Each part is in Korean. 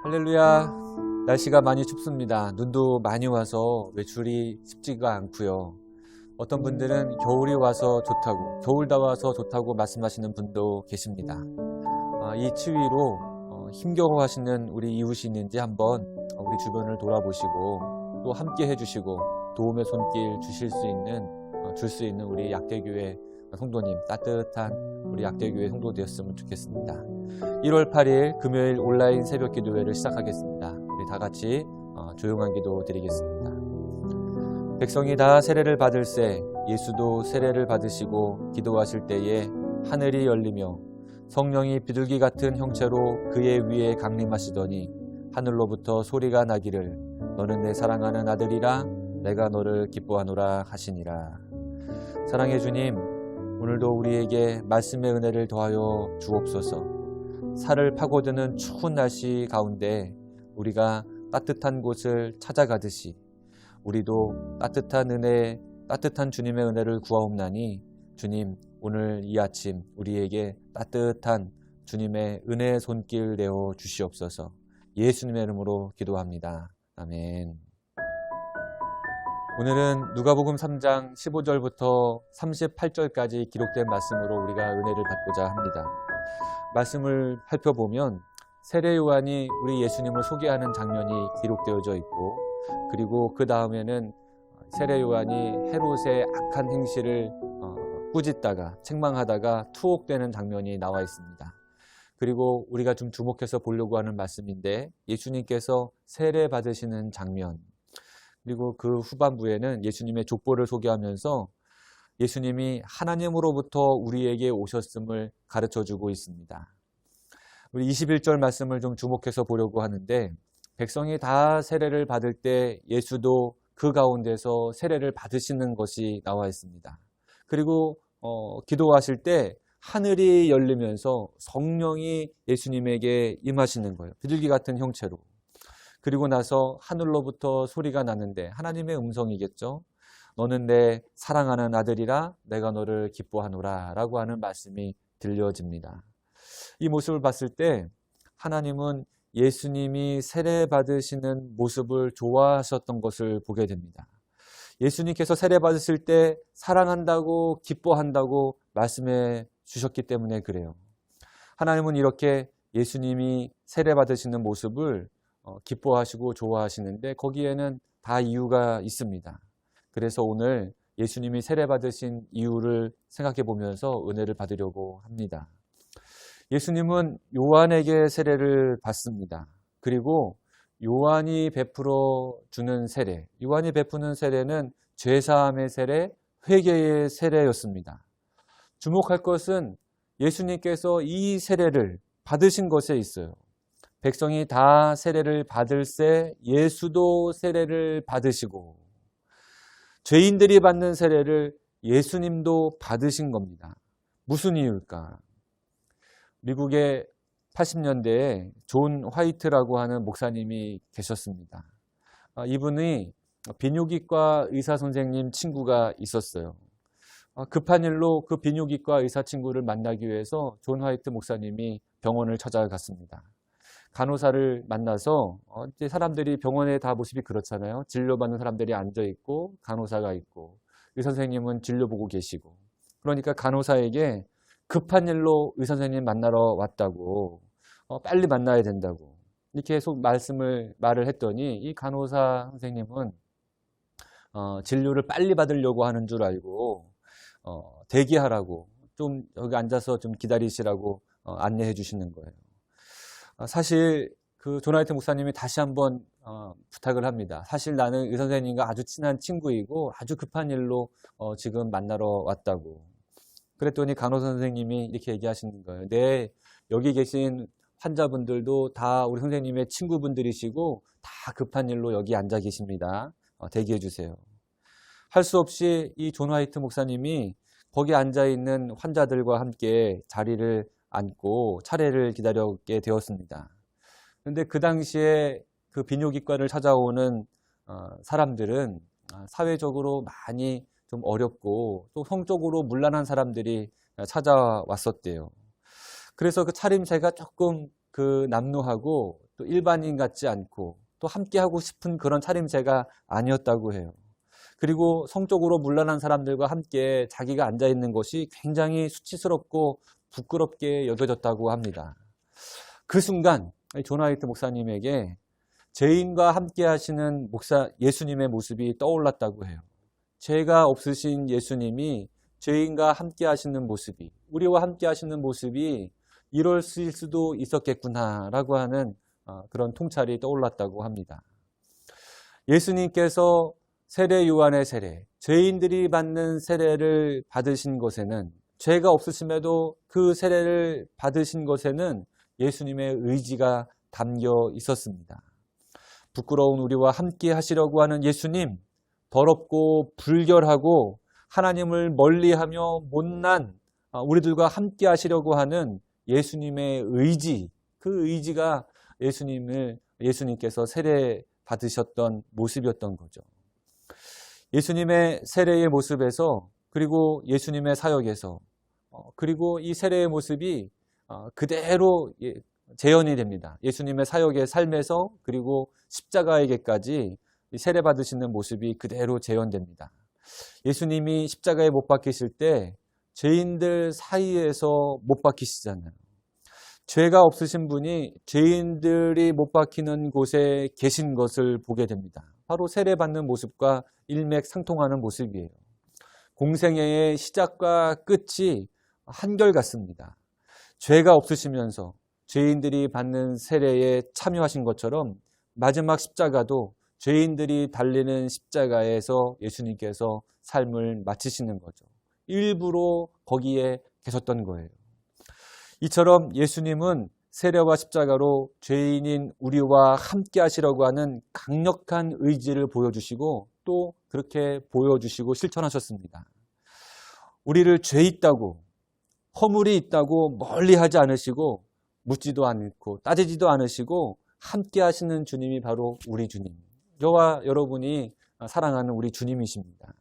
할렐루야. 날씨가 많이 춥습니다. 눈도 많이 와서 외출이 쉽지가 않고요. 어떤 분들은 겨울이 와서 좋다고, 겨울다 와서 좋다고 말씀하시는 분도 계십니다. 이 추위로 힘겨워하시는 우리 이웃이 있는지 한번 우리 주변을 돌아보시고 또 함께 해주시고 도움의 손길 줄 수 있는 우리 약대교회 성도님, 따뜻한 우리 약대교회 성도 되었으면 좋겠습니다. 1월 8일 금요일 온라인 새벽 기도회를 시작하겠습니다. 우리 다 같이 조용한 기도 드리겠습니다. 백성이 다 세례를 받을새 예수도 세례를 받으시고 기도하실 때에 하늘이 열리며 성령이 비둘기 같은 형체로 그의 위에 강림하시더니 하늘로부터 소리가 나기를 너는 내 사랑하는 아들이라 내가 너를 기뻐하노라 하시니라. 사랑의 주님, 오늘도 우리에게 말씀의 은혜를 더하여 주옵소서. 살을 파고드는 추운 날씨 가운데 우리가 따뜻한 곳을 찾아가듯이 우리도 따뜻한 주님의 은혜를 구하옵나니 주님, 오늘 이 아침 우리에게 따뜻한 주님의 은혜의 손길 내어 주시옵소서. 예수님의 이름으로 기도합니다. 아멘. 오늘은 누가복음 3장 15절부터 38절까지 기록된 말씀으로 우리가 은혜를 받고자 합니다. 말씀을 살펴보면 세례 요한이 우리 예수님을 소개하는 장면이 기록되어져 있고, 그리고 그 다음에는 세례 요한이 헤롯의 악한 행실을 꾸짖다가 책망하다가 투옥되는 장면이 나와 있습니다. 그리고 우리가 좀 주목해서 보려고 하는 말씀인데, 예수님께서 세례 받으시는 장면, 그리고 그 후반부에는 예수님의 족보를 소개하면서 예수님이 하나님으로부터 우리에게 오셨음을 가르쳐주고 있습니다. 우리 21절 말씀을 좀 주목해서 보려고 하는데, 백성이 다 세례를 받을 때 예수도 그 가운데서 세례를 받으시는 것이 나와 있습니다. 그리고 기도하실 때 하늘이 열리면서 성령이 예수님에게 임하시는 거예요. 비둘기 같은 형체로. 그리고 나서 하늘로부터 소리가 나는데 하나님의 음성이겠죠. 너는 내 사랑하는 아들이라 내가 너를 기뻐하노라 라고 하는 말씀이 들려집니다. 이 모습을 봤을 때 하나님은 예수님이 세례 받으시는 모습을 좋아하셨던 것을 보게 됩니다. 예수님께서 세례 받으실 때 사랑한다고 기뻐한다고 말씀해 주셨기 때문에 그래요. 하나님은 이렇게 예수님이 세례 받으시는 모습을 기뻐하시고 좋아하시는데 거기에는 다 이유가 있습니다. 그래서 오늘 예수님이 세례 받으신 이유를 생각해 보면서 은혜를 받으려고 합니다. 예수님은 요한에게 세례를 받습니다. 그리고 요한이 베풀어 주는 세례, 요한이 베푸는 세례는 죄사함의 세례, 회개의 세례였습니다. 주목할 것은 예수님께서 이 세례를 받으신 것에 있어요. 백성이 다 세례를 받을새 예수도 세례를 받으시고, 죄인들이 받는 세례를 예수님도 받으신 겁니다. 무슨 이유일까? 미국의 80년대에 존 화이트라고 하는 목사님이 계셨습니다. 이분이 비뇨기과 의사 선생님 친구가 있었어요. 급한 일로 그 비뇨기과 의사 친구를 만나기 위해서 존 화이트 목사님이 병원을 찾아갔습니다. 간호사를 만나서 이제 사람들이 병원에 다 모습이 그렇잖아요. 진료받는 사람들이 앉아있고 간호사가 있고 의사 선생님은 진료 보고 계시고, 그러니까 간호사에게 급한 일로 의사 선생님 만나러 왔다고, 빨리 만나야 된다고 이렇게 계속 말을 했더니 이 간호사 선생님은 진료를 빨리 받으려고 하는 줄 알고 대기하라고, 좀 여기 앉아서 좀 기다리시라고 안내해 주시는 거예요. 사실 그 존 화이트 목사님이 다시 한번 부탁을 합니다. 사실 나는 의사 선생님과 아주 친한 친구이고 아주 급한 일로 지금 만나러 왔다고. 그랬더니 간호사 선생님이 이렇게 얘기하시는 거예요. 네, 여기 계신 환자분들도 다 우리 선생님의 친구분들이시고 다 급한 일로 여기 앉아 계십니다. 대기해 주세요. 할 수 없이 이 존 화이트 목사님이 거기 앉아 있는 환자들과 함께 자리를 앉고 차례를 기다리게 되었습니다. 그런데 그 당시에 그 비뇨기과를 찾아오는 사람들은 사회적으로 많이 좀 어렵고 또 성적으로 문란한 사람들이 찾아왔었대요. 그래서 그 차림새가 조금 그 남루하고 또 일반인 같지 않고 또 함께하고 싶은 그런 차림새가 아니었다고 해요. 그리고 성적으로 문란한 사람들과 함께 자기가 앉아있는 것이 굉장히 수치스럽고 부끄럽게 여겨졌다고 합니다. 그 순간 존 화이트 목사님에게 죄인과 함께 하시는 예수님의 모습이 떠올랐다고 해요. 죄가 없으신 예수님이 죄인과 함께 하시는 모습이, 우리와 함께 하시는 모습이 이럴 수도 있었겠구나라고 하는 그런 통찰이 떠올랐다고 합니다. 예수님께서 세례 요한의 세례, 죄인들이 받는 세례를 받으신 것에는, 죄가 없으심에도 그 세례를 받으신 것에는 예수님의 의지가 담겨 있었습니다. 부끄러운 우리와 함께 하시려고 하는 예수님, 더럽고 불결하고 하나님을 멀리하며 못난 우리들과 함께 하시려고 하는 예수님의 의지, 그 의지가 예수님께서 세례 받으셨던 모습이었던 거죠. 예수님의 세례의 모습에서, 그리고 예수님의 사역에서, 그리고 이 세례의 모습이 그대로 재현이 됩니다. 예수님의 사역의 삶에서, 그리고 십자가에게까지 세례 받으시는 모습이 그대로 재현됩니다. 예수님이 십자가에 못 박히실 때 죄인들 사이에서 못 박히시잖아요. 죄가 없으신 분이 죄인들이 못 박히는 곳에 계신 것을 보게 됩니다. 바로 세례 받는 모습과 일맥상통하는 모습이에요. 공생애의 시작과 끝이 한결같습니다. 죄가 없으시면서 죄인들이 받는 세례에 참여하신 것처럼 마지막 십자가도 죄인들이 달리는 십자가에서 예수님께서 삶을 마치시는 거죠. 일부러 거기에 계셨던 거예요. 이처럼 예수님은 세례와 십자가로 죄인인 우리와 함께 하시려고 하는 강력한 의지를 보여주시고, 또 그렇게 보여주시고 실천하셨습니다. 우리를 죄 있다고, 허물이 있다고 멀리 하지 않으시고, 묻지도 않고 따지지도 않으시고 함께 하시는 주님이 바로 우리 주님, 저와 여러분이 사랑하는 우리 주님이십니다.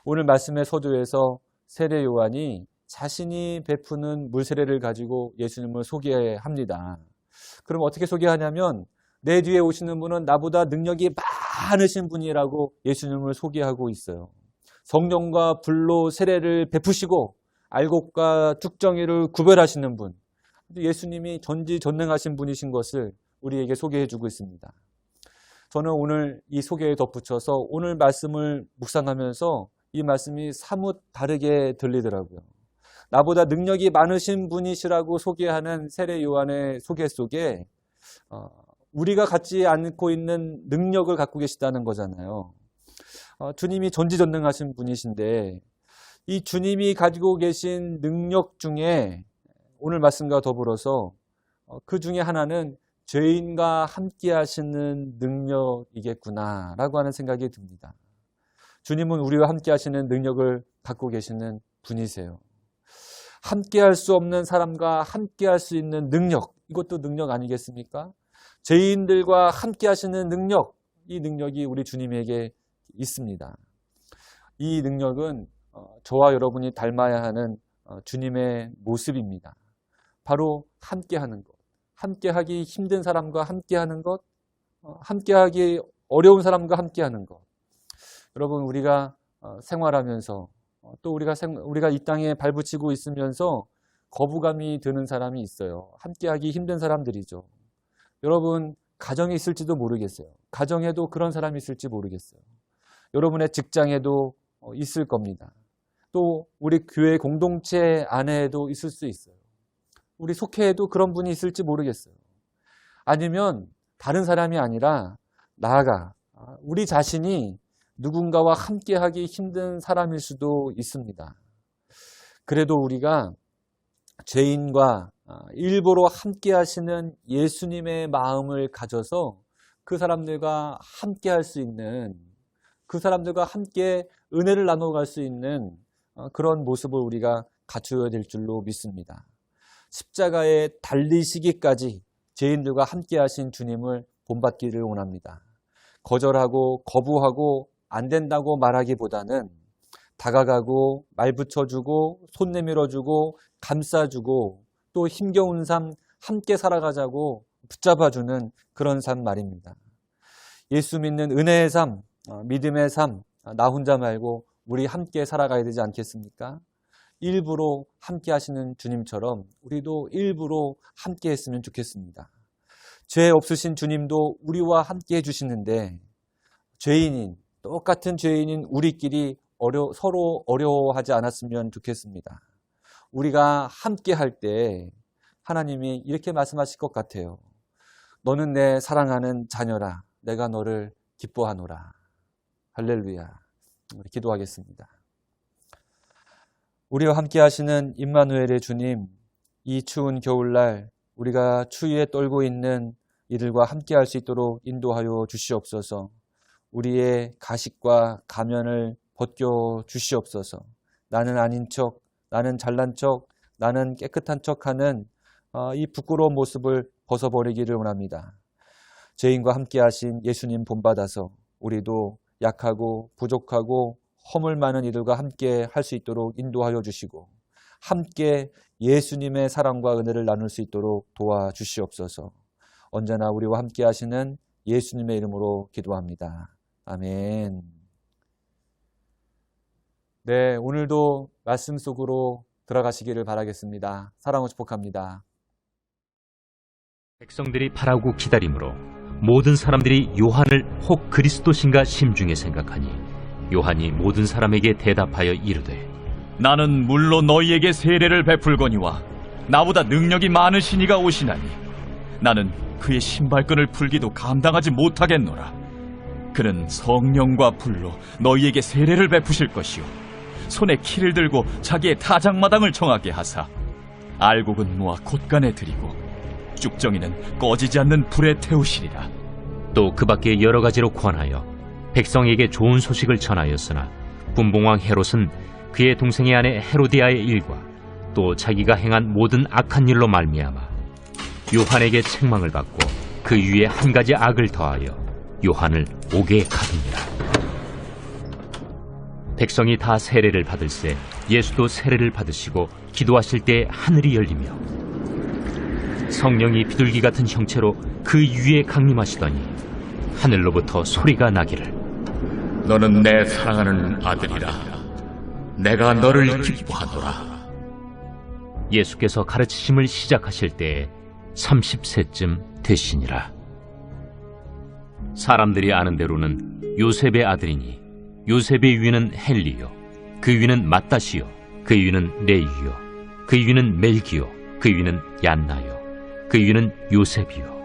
오늘 말씀의 서두에서 세례 요한이 자신이 베푸는 물세례를 가지고 예수님을 소개합니다. 그럼 어떻게 소개하냐면, 내 뒤에 오시는 분은 나보다 능력이 많으신 분이라고 예수님을 소개하고 있어요. 성령과 불로 세례를 베푸시고 알곡과 쭉정이를 구별하시는 분, 예수님이 전지전능하신 분이신 것을 우리에게 소개해주고 있습니다. 저는 오늘 이 소개에 덧붙여서 오늘 말씀을 묵상하면서 이 말씀이 사뭇 다르게 들리더라고요. 나보다 능력이 많으신 분이시라고 소개하는 세례 요한의 소개 속에 우리가 갖지 않고 있는 능력을 갖고 계시다는 거잖아요. 주님이 전지전능하신 분이신데, 이 주님이 가지고 계신 능력 중에 오늘 말씀과 더불어서 그 중에 하나는 죄인과 함께 하시는 능력이겠구나라고 하는 생각이 듭니다. 주님은 우리와 함께 하시는 능력을 갖고 계시는 분이세요. 함께 할 수 없는 사람과 함께 할 수 있는 능력, 이것도 능력 아니겠습니까? 죄인들과 함께 하시는 능력, 이 능력이 우리 주님에게 있습니다. 이 능력은 저와 여러분이 닮아야 하는 주님의 모습입니다. 바로 함께 하는 것, 함께 하기 힘든 사람과 함께 하는 것, 함께 하기 어려운 사람과 함께 하는 것. 여러분, 우리가 생활하면서 또 우리가 이 땅에 발붙이고 있으면서 거부감이 드는 사람이 있어요. 함께 하기 힘든 사람들이죠. 여러분, 가정에 있을지도 모르겠어요. 가정에도 그런 사람이 있을지 모르겠어요. 여러분의 직장에도 있을 겁니다. 또 우리 교회 공동체 안에도 있을 수 있어요. 우리 속회에도 그런 분이 있을지 모르겠어요. 아니면 다른 사람이 아니라 나아가 우리 자신이 누군가와 함께하기 힘든 사람일 수도 있습니다. 그래도 우리가 죄인과 일부러 함께하시는 예수님의 마음을 가져서 그 사람들과 함께할 수 있는, 그 사람들과 함께 은혜를 나눠갈 수 있는 그런 모습을 우리가 갖추어야 될 줄로 믿습니다. 십자가에 달리시기까지 죄인들과 함께하신 주님을 본받기를 원합니다. 거절하고 거부하고 안 된다고 말하기보다는 다가가고 말 붙여주고 손 내밀어주고 감싸주고 또 힘겨운 삶 함께 살아가자고 붙잡아주는 그런 삶 말입니다. 예수 믿는 은혜의 삶, 믿음의 삶, 나 혼자 말고 우리 함께 살아가야 되지 않겠습니까? 일부러 함께 하시는 주님처럼 우리도 일부러 함께 했으면 좋겠습니다. 죄 없으신 주님도 우리와 함께 해주시는데 죄인인, 똑같은 죄인인 우리끼리 서로 어려워하지 않았으면 좋겠습니다. 우리가 함께 할 때 하나님이 이렇게 말씀하실 것 같아요. 너는 내 사랑하는 자녀라. 내가 너를 기뻐하노라. 할렐루야. 우리 기도하겠습니다. 우리와 함께 하시는 임마누엘의 주님, 이 추운 겨울날 우리가 추위에 떨고 있는 이들과 함께 할 수 있도록 인도하여 주시옵소서. 우리의 가식과 가면을 벗겨 주시옵소서. 나는 아닌 척, 나는 잘난 척, 나는 깨끗한 척하는 이 부끄러운 모습을 벗어버리기를 원합니다. 죄인과 함께 하신 예수님 본받아서 우리도 약하고 부족하고 허물 많은 이들과 함께 할 수 있도록 인도하여 주시고 함께 예수님의 사랑과 은혜를 나눌 수 있도록 도와주시옵소서. 언제나 우리와 함께 하시는 예수님의 이름으로 기도합니다. 아멘. 네, 오늘도 말씀 속으로 들어가시기를 바라겠습니다. 사랑으로 축복합니다. 백성들이 바라고 기다림으로 모든 사람들이 요한을 혹 그리스도신가 심중에 생각하니 요한이 모든 사람에게 대답하여 이르되 나는 물로 너희에게 세례를 베풀거니와 나보다 능력이 많으신 이가 오시나니 나는 그의 신발끈을 풀기도 감당하지 못하겠노라. 그는 성령과 불로 너희에게 세례를 베푸실 것이요 손에 키를 들고 자기의 타작마당을 정하게 하사 알곡은 모아 곶간에 들이고 쭉정이는 꺼지지 않는 불에 태우시리라. 또 그 밖에 여러 가지로 권하여 백성에게 좋은 소식을 전하였으나 분봉왕 헤롯은 그의 동생의 아내 헤로디아의 일과 또 자기가 행한 모든 악한 일로 말미암아 요한에게 책망을 받고 그 위에 한 가지 악을 더하여 요한을 옥에 가두니라. 백성이 다 세례를 받을새 예수도 세례를 받으시고 기도하실 때 하늘이 열리며 성령이 비둘기 같은 형체로 그 위에 강림하시더니 하늘로부터 소리가 나기를 너는 내 사랑하는 아들이라. 내가 너를 기뻐하노라. 예수께서 가르치심을 시작하실 때에 30세쯤 되시니라. 사람들이 아는 대로는 요셉의 아들이니 요셉의 위는 헬리요 그 위는 맏다시요 그 위는 레이요 그 위는 멜기요 그 위는 얀나요 그 위는 요셉이요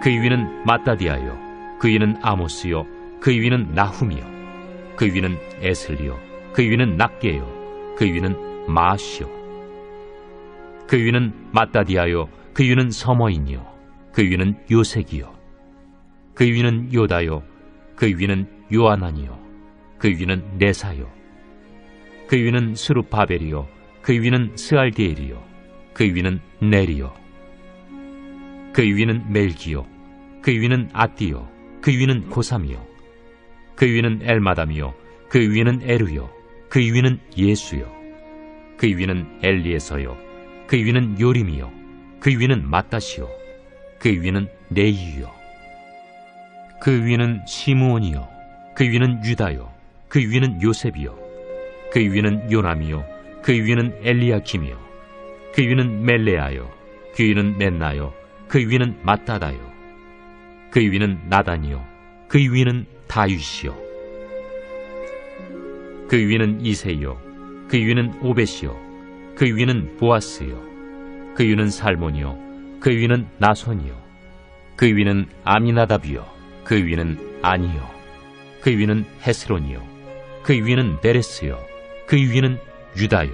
그 위는 마따디아요 그 위는 아모스요 그 위는 나훔이요 그 위는 에슬리요 그 위는 낫게요 그 위는 마시요 그 위는 마따디아요 그 위는 서머인이요 그 위는 요색이요 그 위는 요다요 그 위는 요아난이요 그 위는 네사요 그 위는 스룹바벨이요 그 위는 스알디엘이요 그 위는 네리요 그 위는 멜기요 그 위는 아띠요 그 위는 고삼이요 그 위는 엘마담이요 그 위는 에루요 그 위는 예수요 그 위는 엘리에서요 그 위는 요림이요 그 위는 맏다시요 그 위는 네이요 그 위는 시므온이요 그 위는 유다요 그 위는 요셉이요 그 위는 요남이요 그 위는 엘리야킴이요 그 위는 멜레아요 그 위는 멘나요 그 위는 마따다요 그 위는 나단이요 그 위는 다윗이요 그 위는 이세요 그 위는 오벳이요 그 위는 보아스요 그 위는 살몬이요 그 위는 나손이요 그 위는 아미나답이요 그 위는 아니요 그 위는 헤스론이요 그 위는 베레스요 그 위는 유다요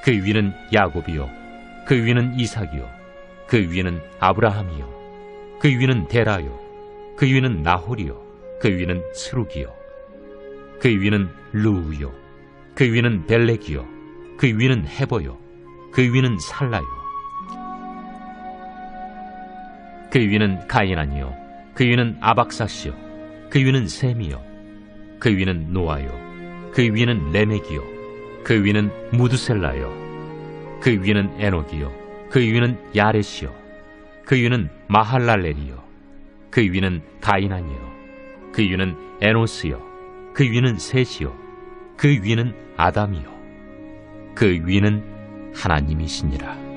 그 위는 야곱이요 그 위는 이삭이요 그 위는 아브라함이요 그 위는 데라요 그 위는 나홀이요 그 위는 스룩이요 그 위는 루우요 그 위는 벨렉이요 그 위는 헤버요 그 위는 살라요 그 위는 가이난이요 그 위는 아박삭시요 그 위는 셈이요 그 위는 노아요 그 위는 레멕이요 그 위는 무드셀라요 그 위는 에녹이요 그 위는 야렛이요 그 위는 마할랄렐이요 그 위는 가이난이요 그 위는 에노스요 그 위는 셋이요 그 위는 아담이요 그 위는 하나님이시니라.